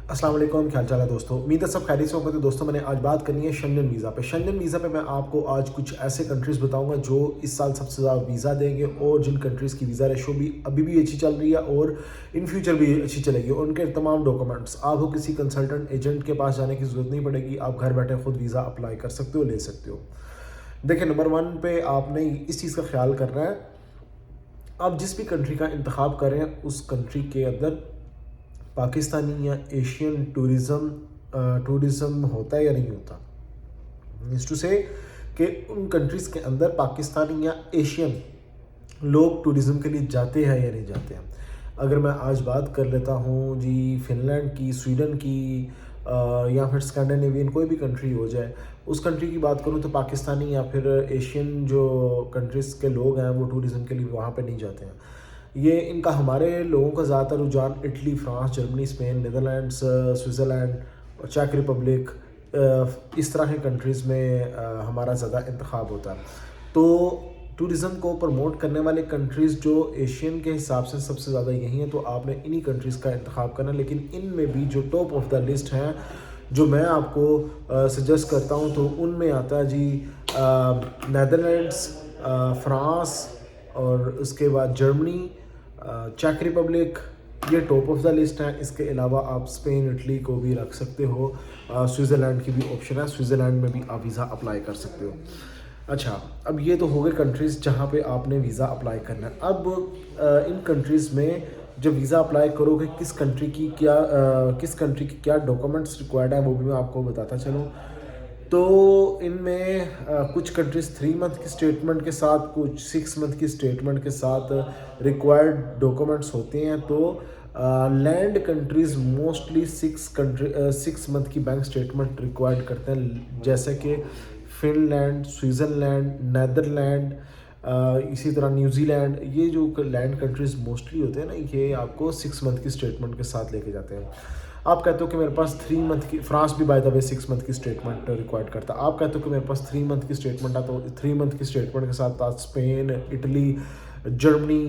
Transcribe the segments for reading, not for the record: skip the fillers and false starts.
अस्सलाम वालेकुम, क्या चाल है दोस्तों। उम्मीद है सब खैरियत से होंगे। तो दोस्तों मैंने आज बात करनी है शेंगन वीज़ा पे। शेंगन वीज़ा पे मैं आपको आज कुछ ऐसे कंट्रीज़ बताऊंगा जो इस साल सबसे ज़्यादा वीज़ा देंगे और जिन कंट्रीज़ की वीज़ा रेशो भी अभी भी अच्छी चल रही है और इन फ्यूचर भी अच्छी चलेगी। उनके तमाम डॉक्यूमेंट्स आपको किसी कंसल्टेंट एजेंट के पास जाने की ज़रूरत नहीं पड़ेगी। आप घर बैठे खुद वीज़ा अप्लाई कर सकते हो, ले सकते हो। देखिए, नंबर 1 पे आपने इस चीज़ का ख्याल करना है, आप जिस भी कंट्री का इंतखाब कर रहे हैं उस कंट्री के अंदर पाकिस्तानी या एशियन टूरिज़्म होता है या नहीं होता। मीन्स टू से कि उन कंट्रीज़ के अंदर पाकिस्तानी या एशियन लोग टूरिज़्म के लिए जाते हैं या नहीं जाते हैं। अगर मैं आज बात कर लेता हूँ जी फिनलैंड की, स्वीडन की या फिर स्कैंडिनेवियन कोई भी कंट्री हो जाए, उस कंट्री की बात करूँ तो पाकिस्तानी या फिर एशियन जो कंट्रीज़ के लोग हैं वो टूरिज़्म के लिए वहाँ पे नहीं जाते हैं। ये इनका हमारे लोगों का ज़्यादातर रुझान Italy, France, Germany, Spain, Netherlands, Switzerland और चेक रिपब्लिक, इस तरह के कंट्रीज़ में हमारा ज़्यादा इंतखाब होता है। तो टूरिज़्म को प्रमोट करने वाले कंट्रीज़ जो एशियन के हिसाब से सबसे ज़्यादा यही हैं, तो आपने इन्हीं कंट्रीज़ का इंतखाब करना। लेकिन इनमें भी जो टॉप ऑफ द लिस्ट हैं जो मैं आपको सजेस्ट करता हूँ, तो उनमें आता है जी नीदरलैंड्स, फ्रांस और उसके बाद जर्मनी, चेक रिपब्लिक, ये टॉप ऑफ द लिस्ट है। इसके अलावा आप स्पेन, इटली को भी रख सकते हो। स्विट्ज़रलैंड की भी ऑप्शन है, स्विट्ज़रलैंड में भी आप वीज़ा अप्लाई कर सकते हो। अच्छा, अब ये तो हो गए कंट्रीज़ जहाँ पे आपने वीज़ा अप्लाई करना है। अब इन कंट्रीज़ में जब वीज़ा अप्लाई करोगे किस कंट्री के क्या डॉक्यूमेंट्स रिक्वायर्ड है वो भी मैं आपको बताता चलूँ। तो इनमें कुछ कंट्रीज़ 3 मंथ की स्टेटमेंट के साथ, कुछ 6 मंथ की स्टेटमेंट के साथ रिक्वायर्ड डॉक्यूमेंट्स होते हैं। तो लैंड कंट्रीज़ मोस्टली 6 मंथ की बैंक स्टेटमेंट रिक्वायर्ड करते हैं, जैसे कि फिनलैंड, स्विट्ज़रलैंड, नीदरलैंड, इसी तरह न्यूजीलैंड। ये जो लैंड कंट्रीज़ मोस्टली होते हैं ना, ये आपको 6 मंथ की स्टेटमेंट के साथ लेके जाते हैं। आप कहते हो कि मेरे पास 3 मंथ की, फ्रांस भी बाय द वे 6 मंथ की स्टेटमेंट रिक्वायर्ड करता है। आप कहते हो कि मेरे पास 3 मंथ की स्टेटमेंट है, तो 3 मंथ की स्टेटमेंट के साथ आज स्पेन, इटली, जर्मनी,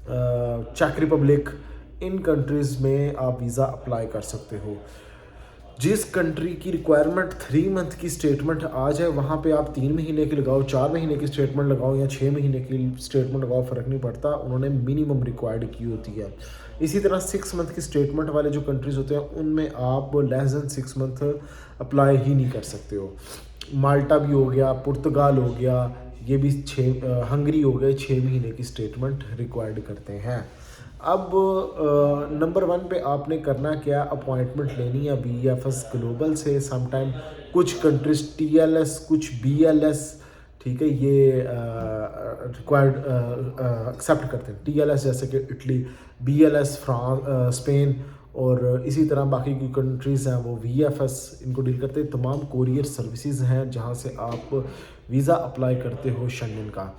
चेक रिपब्लिक, इन कंट्रीज़ में आप वीज़ा अप्लाई कर सकते हो। जिस कंट्री की रिक्वायरमेंट 3 मंथ की स्टेटमेंट आ जाए, वहाँ पे आप 3 महीने की लगाओ, 4 महीने की स्टेटमेंट लगाओ या 6 महीने की स्टेटमेंट लगाओ, फ़र्क नहीं पड़ता, उन्होंने मिनिमम रिक्वायर्ड की होती है। इसी तरह 6 मंथ की स्टेटमेंट वाले जो कंट्रीज़ होते हैं उनमें आप लेस दैन 6 मंथ अप्लाई ही नहीं कर सकते हो। माल्टा भी हो गया, पुर्तगाल हो गया, ये भी हंगरी हो गए, 6 महीने की स्टेटमेंट रिक्वायर्ड करते हैं। अब नंबर 1 पे आपने करना क्या, अपॉइंटमेंट लेनी है VFS ग्लोबल से। समटाइम कुछ कंट्रीज TLS, कुछ BLS, ठीक है, ये रिक्वायर्ड एक्सेप्ट करते हैं। TLS जैसे कि इटली, BLS फ्रांस, स्पेन, और इसी तरह बाकी की कंट्रीज़ हैं वो VFS इनको डील करते हैं। तमाम कोरियर सर्विसेज हैं जहाँ से आप वीज़ा अप्लाई करते हो शेंगन का।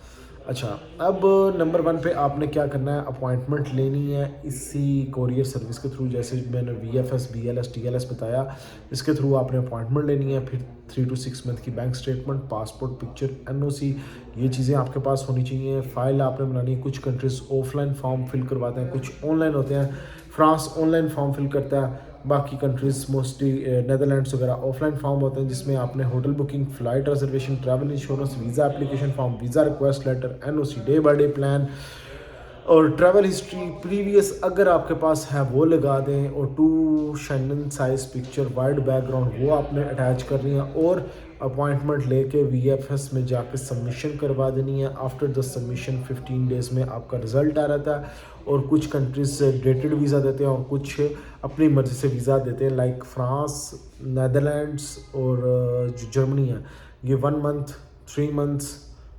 अच्छा, अब नंबर 1 पे आपने क्या करना है, अपॉइंटमेंट लेनी है इसी कोरियर सर्विस के थ्रू। जैसे मैंने VFS, BLS, TLS बताया, इसके थ्रू आपने अपॉइंटमेंट लेनी है। फिर 3 to 6 मंथ की bank statement, passport picture, NOC, ये चीज़ें आपके पास होनी चाहिए। फ़ाइल आपने बनानी है। कुछ कंट्रीज़ ऑफलाइन फॉर्म फिल करवाते हैं, कुछ ऑनलाइन होते हैं। फ्रांस ऑनलाइन फॉर्म फिल करता है, बाकी कंट्रीज़ मोस्टली नीदरलैंड्स वगैरह ऑफलाइन फॉर्म होते हैं, जिसमें आपने hotel booking, flight reservation, travel insurance, visa application form, visa request letter, NOC, day by day plan और ट्रैवल हिस्ट्री प्रीवियस अगर आपके पास है वो लगा दें। और 2 Schengen size picture, white background, वो आपने अटैच करनी है। और अपॉइंटमेंट लेके VFS में जाके सबमिशन करवा देनी है। आफ्टर द सबमिशन 15 डेज़ में आपका रिज़ल्ट आ रहता है। और कुछ कंट्रीज डेटेड वीज़ा देते हैं और कुछ अपनी मर्ज़ी से वीज़ा देते हैं, लाइक फ्रांस, नीदरलैंड्स और जो जर्मनी है, ये 1 मंथ, 3 मंथ्स,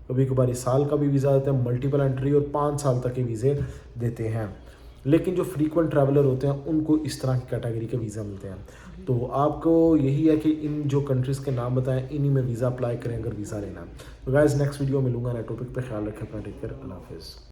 कभी कभार साल का भी वीज़ा देते हैं, मल्टीपल एंट्री, और 5 साल तक के वीज़े देते हैं। लेकिन जो फ्रीक्वेंट ट्रैवलर होते हैं उनको इस तरह की कैटेगरी के वीज़ा मिलते हैं। तो आपको यही है कि इन जो कंट्रीज़ के नाम बताएं, इन्हीं में वीज़ा अप्लाई करें अगर वीज़ा लेना है। तो गाइस, नेक्स्ट वीडियो मिलूंगा नए टॉपिक पे। ख्याल रखें अपना, टेक केयर, अल्लाह हाफिज़।